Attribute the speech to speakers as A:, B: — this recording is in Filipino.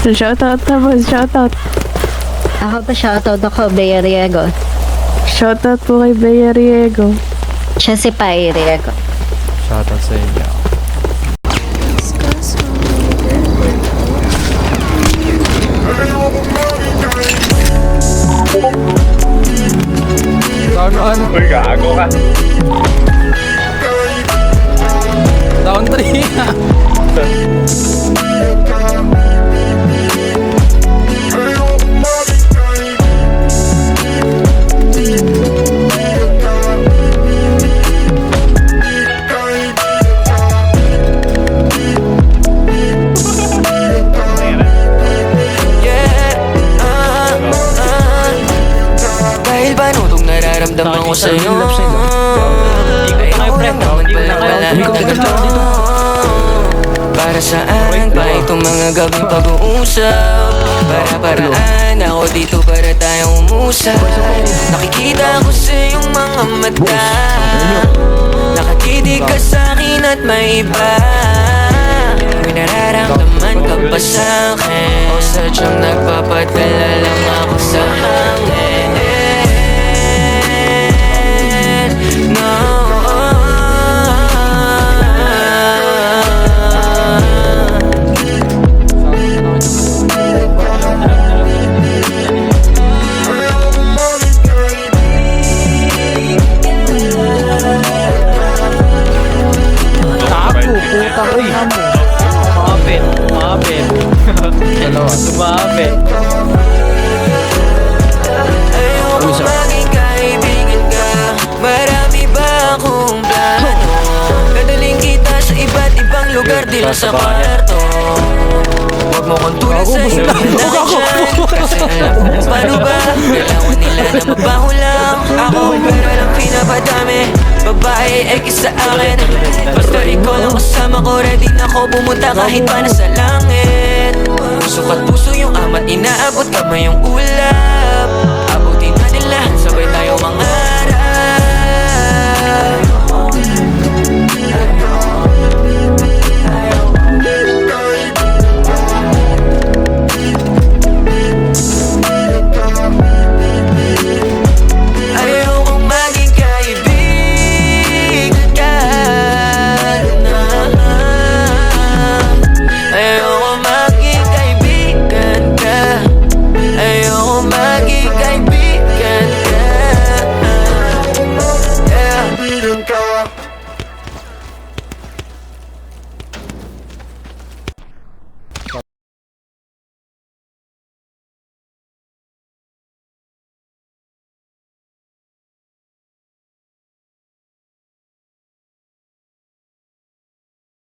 A: Shoutout na boss, shoutout.
B: Ako pa shoutout ako, Bea Riego.
A: Shoutout po kay Bea Riego.
B: Siya si Pai Riego.
C: Shoutout sa inyo. Ano?
D: Uy, gago ka.
C: Down 3.
E: Dahil ba nung nararamdaman ko sa'yo Ayaw naman pala para saan pa itong mga gabing pag-uusap Para-paraan ako dito para tayong umusap Nakikita ko sa iyong mga mata Nakatitig ka sa'kin at may iba May nararamdaman ka ba sa'kin O sadyang nagpapadala lang ako sa hangin No
C: Sumabit.
E: Ayoko maging kaibigan ka Marami ba akong plano Dadaling kita sa iba't ibang lugar Di lang sa kwarto Huwag mo kong tulad sa ibang nandiyan Kasi alam ko paano ba Kailangan nila na mabaho lang Ako pero lang pinapadami Babae ay kisa akin Basta ikaw lang kasama ko Ready na ako pumunta kahit pa nasa langit Puso at puso yung ama't inaabot kamay yung ulap Abutin na nila sabay tayo mga